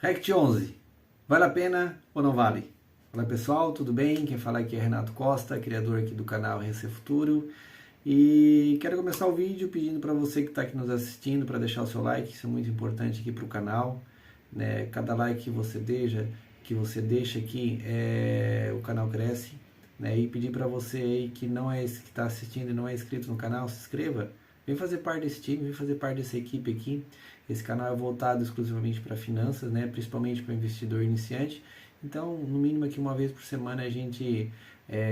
Rect 11, vale a pena ou não vale? Olá pessoal, tudo bem? Quem fala aqui é Renato Costa, criador aqui do canal RC Futuro. E quero começar o vídeo pedindo para você que está aqui nos assistindo para deixar o seu like, isso é muito importante aqui para o canal. Né? Cada like que você deixa aqui, o canal cresce. Né? E pedir para você aí que não é esse que está assistindo e não é inscrito no canal, se inscreva. Vem fazer parte desse time, vem fazer parte dessa equipe aqui. Esse canal é voltado exclusivamente para finanças, né? Principalmente para investidor iniciante. Então, no mínimo aqui uma vez por semana a gente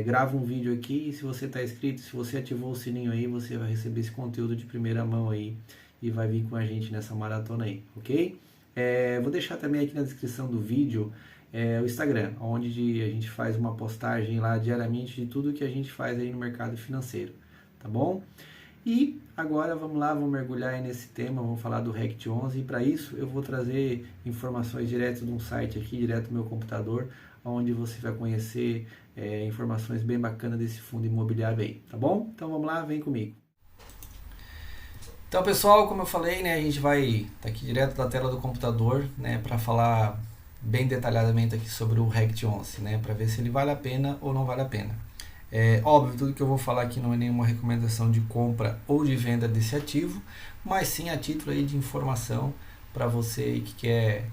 grava um vídeo aqui. E se você está inscrito, se você ativou o sininho aí, você vai receber esse conteúdo de primeira mão aí e vai vir com a gente nessa maratona aí, ok? Vou deixar também aqui na descrição do vídeo o Instagram, onde a gente faz uma postagem lá diariamente de tudo que a gente faz aí no mercado financeiro, tá bom? E agora vamos lá, vamos mergulhar aí nesse tema, vamos falar do Rect 11 e para isso eu vou trazer informações direto de um site aqui, direto do meu computador, onde você vai conhecer informações bem bacanas desse fundo imobiliário aí, tá bom? Então vamos lá, vem comigo. Então pessoal, como eu falei, né, a gente vai tá aqui direto da tela do computador, né, para falar bem detalhadamente aqui sobre o Rect 11, né, para ver se ele vale a pena ou não vale a pena. Óbvio, tudo que eu vou falar aqui não é nenhuma recomendação de compra ou de venda desse ativo, mas sim a título aí de informação para você que quer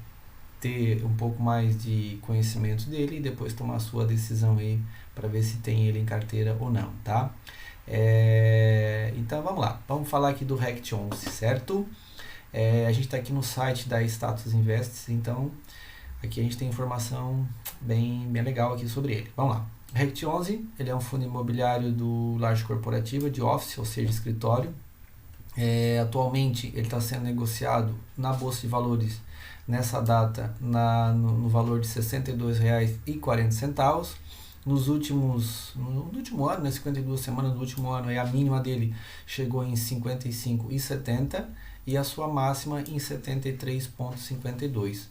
ter um pouco mais de conhecimento dele e depois tomar a sua decisão aí para ver se tem ele em carteira ou não, tá? Então vamos lá, vamos falar aqui do Rect 11, certo? A gente está aqui no site da Status Invests, então aqui a gente tem informação bem legal aqui sobre ele. Vamos lá. Rect 11, ele é um fundo imobiliário do laje corporativa de office, ou seja, escritório. Atualmente ele está sendo negociado na Bolsa de Valores nessa data no valor de R$ 62,40. No último ano, 52 semanas do último ano, a mínima dele chegou em 55,70 e a sua máxima em 73,52.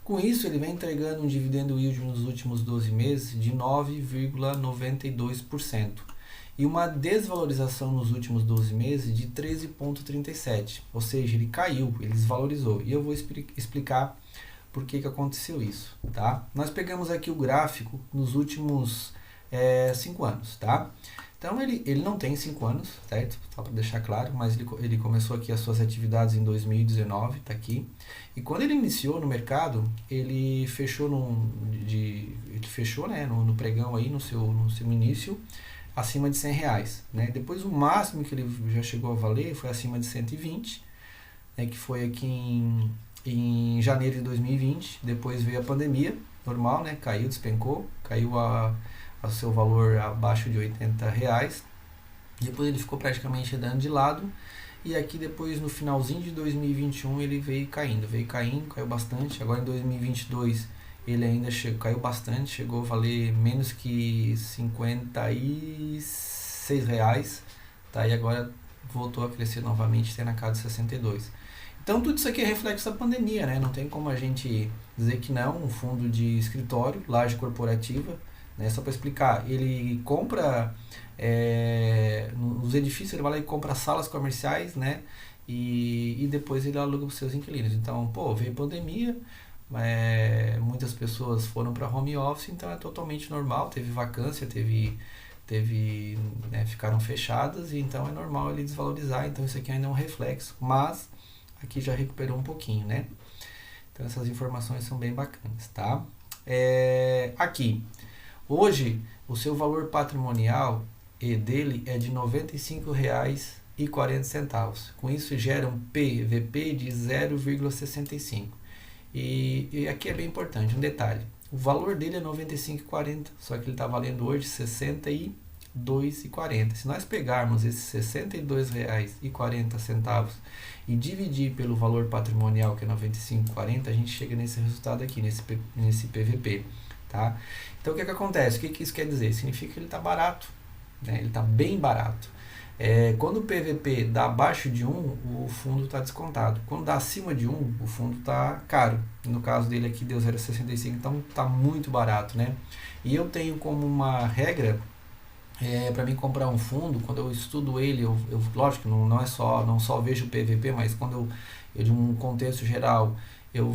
Com isso, ele vem entregando um dividendo yield nos últimos 12 meses de 9,92% e uma desvalorização nos últimos 12 meses de 13,37%. Ou seja, ele caiu, ele desvalorizou. E eu vou explicar por que aconteceu isso. Tá? Nós pegamos aqui o gráfico nos últimos 5 anos. Tá? Então ele não tem 5 anos, certo? Só para deixar claro, mas ele começou aqui as suas atividades em 2019, tá aqui. E quando ele iniciou no mercado, ele fechou no pregão aí no seu início acima de R$ 100, né? Depois o máximo que ele já chegou a valer foi acima de 120, né, que foi aqui em janeiro de 2020. Depois veio a pandemia, normal, né? Caiu, despencou, caiu a seu valor abaixo de R$ 80. Depois ele ficou praticamente dando de lado. E aqui depois no finalzinho de 2021 ele veio caindo, caiu bastante. Agora em 2022 ele ainda caiu bastante, chegou a valer menos que R$ 56. Tá? E agora voltou a crescer novamente, tendo na casa de 62. Então tudo isso aqui é reflexo da pandemia, né? Não tem como a gente dizer que não. Um fundo de escritório, laje corporativa, né? Só para explicar, ele compra nos edifícios, ele vai lá e compra salas comerciais, né? E depois ele aluga para os seus inquilinos. Então, veio pandemia, muitas pessoas foram para home office, então é totalmente normal, teve vacância, né, ficaram fechadas, e então é normal ele desvalorizar. Então isso aqui ainda é um reflexo, mas aqui já recuperou um pouquinho, né? Então essas informações são bem bacanas, tá? Aqui, hoje o seu valor patrimonial dele é de R$ 95,40. Com isso gera um PVP de 0,65. E aqui é bem importante, um detalhe. O valor dele é R$ 95,40, só que ele está valendo hoje R$ 62,40. Se nós pegarmos esses R$ 62,40 e dividir pelo valor patrimonial, que é R$ 95,40, a gente chega nesse resultado aqui, nesse PVP. Tá? Então o que acontece? O que isso quer dizer? Significa que ele está barato, né? Ele está bem barato. Quando o PVP dá abaixo de 1, o fundo está descontado. Quando dá acima de 1, o fundo está caro. No caso dele aqui deu 0,65, então está muito barato, né? E eu tenho como uma regra, para mim comprar um fundo, quando eu estudo ele, lógico, não só vejo o PVP, mas quando eu de um contexto geral, eu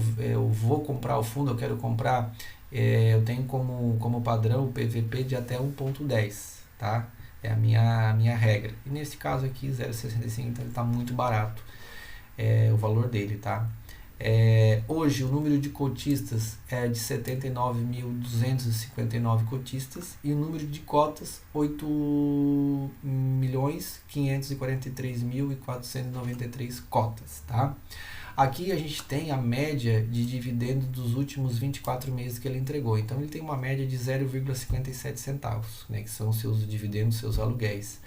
vou comprar o fundo, eu quero comprar, eu tenho como padrão o PVP de até 1,10, tá? É a minha regra. E nesse caso aqui, 0,65, então ele está muito barato, o valor dele, tá? Hoje o número de cotistas é de 79.259 cotistas e o número de cotas 8.543.493 cotas, tá? Aqui a gente tem a média de dividendo dos últimos 24 meses que ele entregou. Então ele tem uma média de 0,57 centavos, né, que são os seus dividendos, seus aluguéis.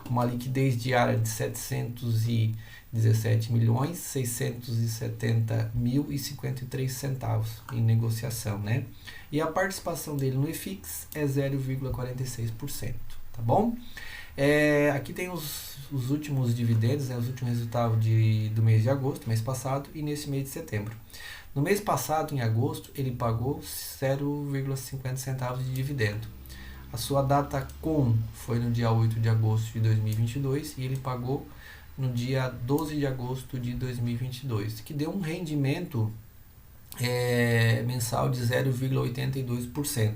Uma liquidez diária de 717.670.053 centavos em negociação, né? E a participação dele no IFIX é 0,46%, tá bom? Aqui tem os últimos dividendos, né, os últimos resultados do mês de agosto, mês passado, e nesse mês de setembro. No mês passado, em agosto, ele pagou 0,50 centavos de dividendo. A sua data com foi no dia 8 de agosto de 2022 e ele pagou no dia 12 de agosto de 2022, que deu um rendimento mensal de 0,82%,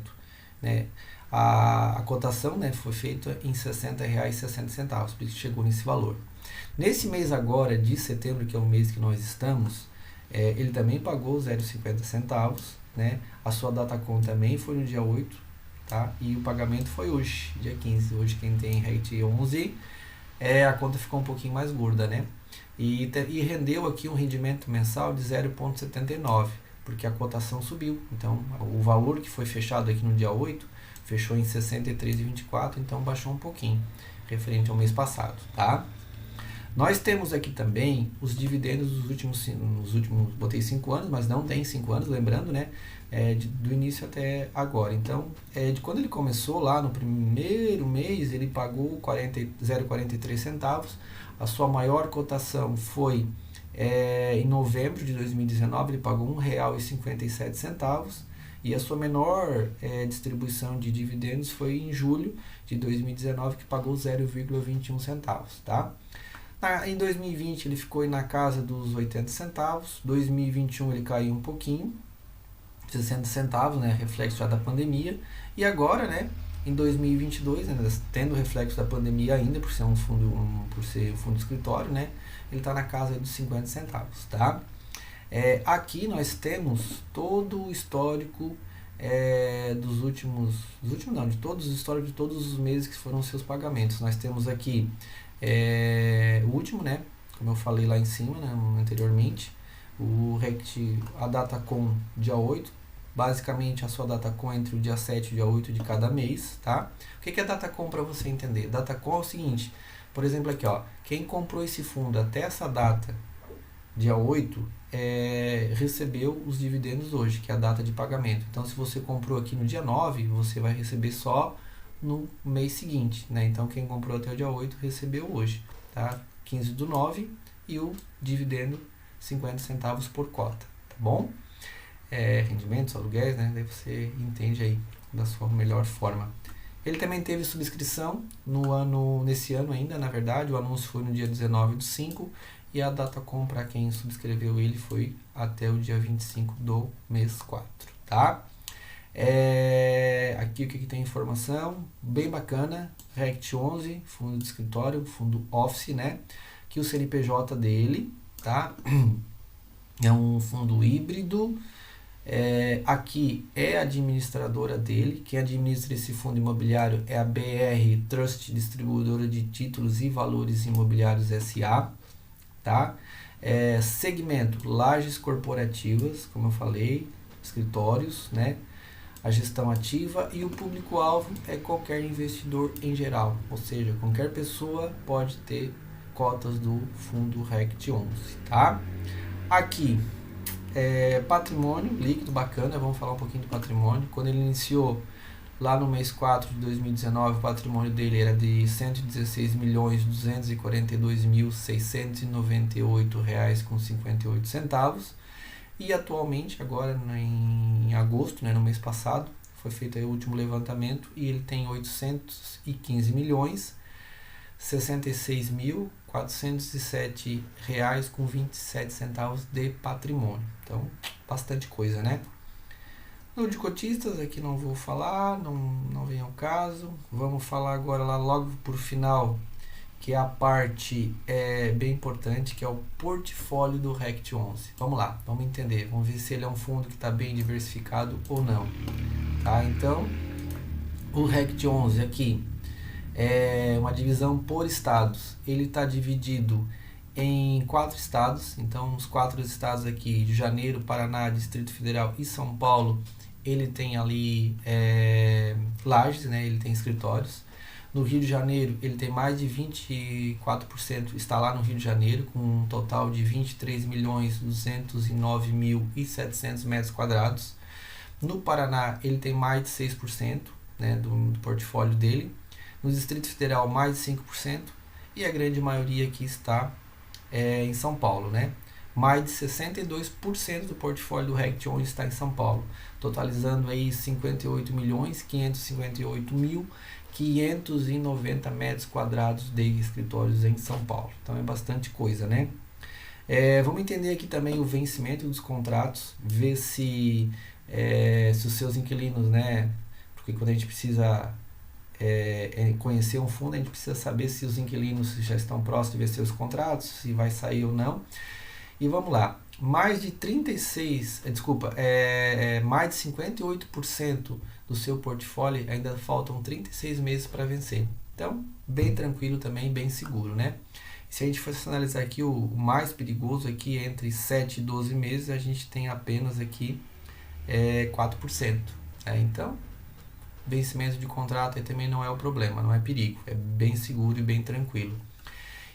né? A cotação, né, foi feita em R$ 60,60, por isso chegou nesse valor. Nesse mês agora de setembro, que é o mês que nós estamos, ele também pagou 0,50 centavos, né? A sua data com também foi no dia 8, tá? E o pagamento foi hoje, dia 15. Hoje quem tem REIT 11, a conta ficou um pouquinho mais gorda, né? E rendeu aqui um rendimento mensal de 0,79, porque a cotação subiu. Então, o valor que foi fechado aqui no dia 8 fechou em 63,24, então baixou um pouquinho, referente ao mês passado, tá? Nós temos aqui também os dividendos dos últimos, botei 5 anos, mas não tem 5 anos, lembrando, né? Do início até agora. Então, de quando ele começou lá no primeiro mês, ele pagou 0,43 centavos. A sua maior cotação foi em novembro de 2019, ele pagou R$ 1,57. E a sua menor distribuição de dividendos foi em julho de 2019, que pagou 0,21 centavos, tá? Em 2020 ele ficou na casa dos 80 centavos, 2021 ele caiu um pouquinho, 60 centavos, né, reflexo já da pandemia, e agora, né, em 2022, né, tendo reflexo da pandemia ainda, por ser um fundo de escritório, né, ele está na casa dos 50 centavos, tá? Aqui nós temos todo o histórico de todos os históricos de todos os meses que foram seus pagamentos. Nós temos aqui o último, né, como eu falei lá em cima, né, anteriormente, a data com dia 8, basicamente a sua data com entre o dia 7 e o dia 8 de cada mês, tá? O que é data com para você entender? Data com é o seguinte, por exemplo aqui, ó, quem comprou esse fundo até essa data, dia 8, recebeu os dividendos hoje, que é a data de pagamento. Então, se você comprou aqui no dia 9, você vai receber só no mês seguinte, né? Então, quem comprou até o dia 8 recebeu hoje, tá? 15/9 e o dividendo 50 centavos por cota, tá bom? Rendimentos, aluguéis, né? Daí você entende aí da sua melhor forma. Ele também teve subscrição nesse ano ainda, na verdade, o anúncio foi no dia 19/5 e a data com para quem subscreveu ele foi até o dia 25 do mês 4, tá? Aqui o que tem informação, bem bacana, RECT 11, fundo de escritório, fundo Office, né? Que o CNPJ dele, tá? É um fundo híbrido. Aqui é a administradora dele, quem administra esse fundo imobiliário é a BR Trust Distribuidora de Títulos e Valores Imobiliários S.A., tá? Segmento, lajes corporativas, como eu falei, escritórios, né? A gestão ativa e o público-alvo é qualquer investidor em geral, ou seja, qualquer pessoa pode ter cotas do fundo RECT 11, tá? Aqui, patrimônio líquido, bacana, vamos falar um pouquinho do patrimônio. Quando ele iniciou lá no mês 4 de 2019, o patrimônio dele era de R$ 116.242.698,58 e atualmente, agora em agosto, né, no mês passado, foi feito aí o último levantamento e ele tem 815 milhões R$66.407,27 de patrimônio. Então, bastante coisa, né? No de cotistas, aqui não vou falar, não vem ao caso. Vamos falar agora lá logo por final, que é a parte bem importante, que é o portfólio do RECT 11. Vamos lá, vamos entender, vamos ver se ele é um fundo que está bem diversificado ou não. Tá? Então, o RECT 11 aqui é uma divisão por estados. Ele está dividido em 4 estados, então os 4 estados aqui, Rio de Janeiro, Paraná, Distrito Federal e São Paulo, ele tem ali lajes, né? Ele tem escritórios. No Rio de Janeiro, ele tem mais de 24%, está lá no Rio de Janeiro, com um total de 23.209.700 metros quadrados. No Paraná, ele tem mais de 6%, né, do portfólio dele. No Distrito Federal, mais de 5%. E a grande maioria aqui está em São Paulo, né? Mais de 62% do portfólio do RECT 11 está em São Paulo, totalizando aí 58.558.590 metros quadrados de escritórios em São Paulo. Então é bastante coisa, né? Vamos entender aqui também o vencimento dos contratos, ver se os seus inquilinos, né? Porque quando a gente precisa conhecer um fundo, a gente precisa saber se os inquilinos já estão próximos de vencer os contratos, se vai sair ou não. E vamos lá, mais de 58% do seu portfólio ainda faltam 36 meses para vencer. Então, bem tranquilo também, bem seguro, né? Se a gente fosse analisar aqui o mais perigoso aqui, entre 7 e 12 meses, a gente tem apenas aqui 4%. Então, vencimento de contrato aí também não é o problema, não é perigo, é bem seguro e bem tranquilo.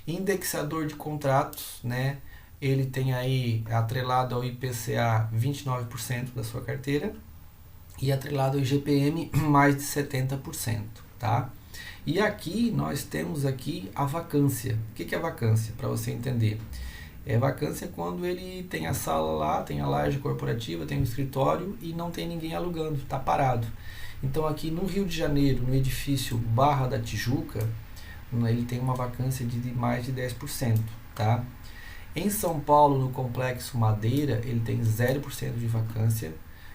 Indexador de contratos, né? Ele tem aí atrelado ao IPCA 29% da sua carteira e atrelado ao IGPM mais de 70%, tá? E aqui nós temos aqui a vacância. O que é a vacância? Para você entender. Vacância é quando ele tem a sala lá, tem a laje corporativa, tem o escritório e não tem ninguém alugando, está parado. Então aqui no Rio de Janeiro, no edifício Barra da Tijuca, ele tem uma vacância de mais de 10%, tá? Em São Paulo, no Complexo Madeira, ele tem 0% de vacância.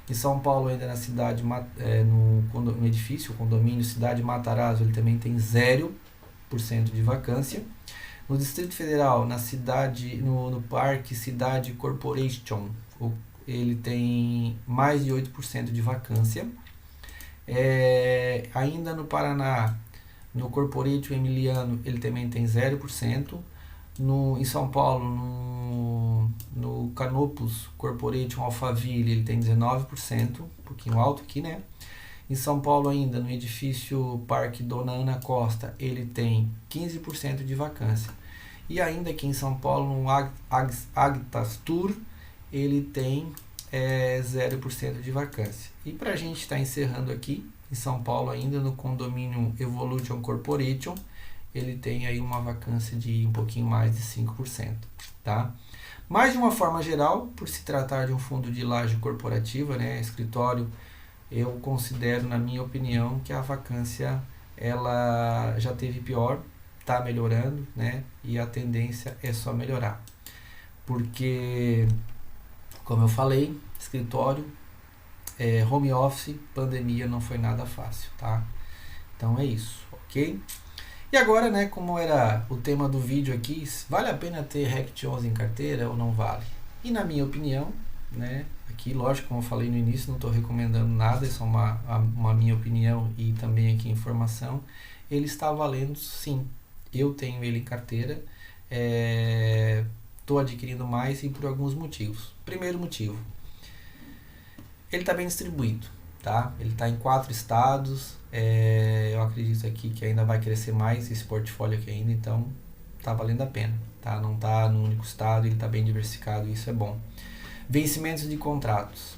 Em São Paulo, ainda na cidade, no edifício, condomínio Cidade Matarazzo, ele também tem 0% de vacância. No Distrito Federal, na cidade, no Parque Cidade Corporation, ele tem mais de 8% de vacância. Ainda no Paraná, no Corporate Emiliano, ele também tem 0%. Em São Paulo, no Canopus Corporation Alphaville, ele tem 19%, um pouquinho alto aqui, né? Em São Paulo ainda, no edifício Parque Dona Ana Costa, ele tem 15% de vacância. E ainda aqui em São Paulo, no Agtas Tour, ele tem 0% de vacância. E para a gente estar encerrando aqui, em São Paulo ainda, no condomínio Evolution Corporation, ele tem aí uma vacância de um pouquinho mais de 5%, tá? Mas de uma forma geral, por se tratar de um fundo de laje corporativa, né, escritório, eu considero, na minha opinião, que a vacância ela já teve pior, está melhorando, né, e a tendência é só melhorar. Porque, como eu falei, escritório, home office, pandemia não foi nada fácil, tá? Então é isso, ok? E agora, né, como era o tema do vídeo aqui, vale a pena ter RECT 11 em carteira ou não vale? E na minha opinião, né, aqui, lógico, como eu falei no início, não estou recomendando nada, é só uma minha opinião e também aqui informação, ele está valendo sim. Eu tenho ele em carteira, estou adquirindo mais e por alguns motivos. Primeiro motivo, ele está bem distribuído, tá? Ele está em 4 estados, eu acredito aqui que ainda vai crescer mais esse portfólio aqui ainda, então está valendo a pena, tá? Não está no único estado, ele está bem diversificado, isso é bom. Vencimentos de contratos,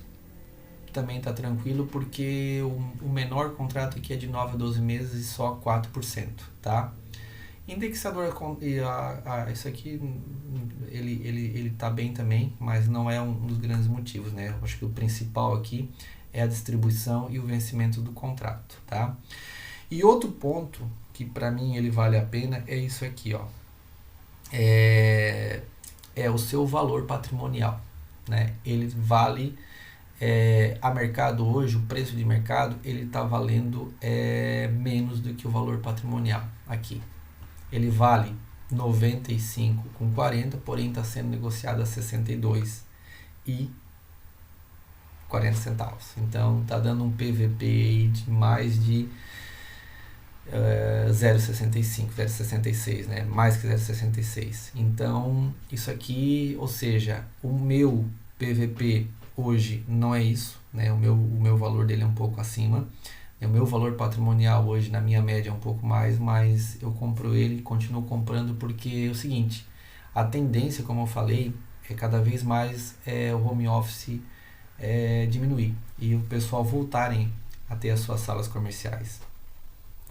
também está tranquilo, porque o menor contrato aqui é de 9 a 12 meses e só 4%, tá? Indexador, isso aqui, ele tá bem também, mas não é um dos grandes motivos, né? Eu acho que o principal aqui é a distribuição e o vencimento do contrato, tá? E outro ponto que para mim ele vale a pena é isso aqui, ó. É o seu valor patrimonial, né? Ele vale a mercado hoje, o preço de mercado, ele está valendo menos do que o valor patrimonial aqui. Ele vale 95,40, porém está sendo negociado a 62,40 centavos. Então está dando um PVP de mais de 0,65, 0,66, né? Mais que 0,66. Então isso aqui, ou seja, o meu PVP hoje não é isso, né? O meu valor dele é um pouco acima. O meu valor patrimonial hoje, na minha média, é um pouco mais, mas eu compro ele e continuo comprando porque é o seguinte, a tendência, como eu falei, é cada vez mais o home office diminuir e o pessoal voltarem a ter as suas salas comerciais.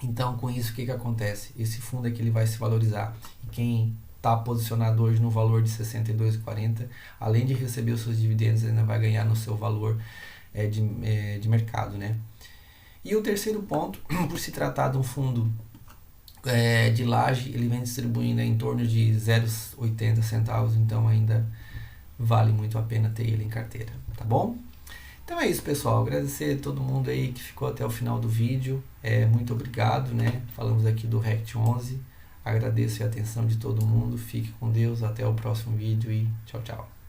Então, com isso, o que acontece? Esse fundo aqui ele vai se valorizar. E quem está posicionado hoje no valor de 62,40, além de receber os seus dividendos, ainda vai ganhar no seu valor de mercado, né? E o terceiro ponto, por se tratar de um fundo de laje, ele vem distribuindo em torno de 0,80 centavos, então ainda vale muito a pena ter ele em carteira, tá bom? Então é isso, pessoal. Agradecer a todo mundo aí que ficou até o final do vídeo. Muito obrigado, né? Falamos aqui do RECT 11. Agradeço a atenção de todo mundo. Fique com Deus. Até o próximo vídeo e tchau, tchau.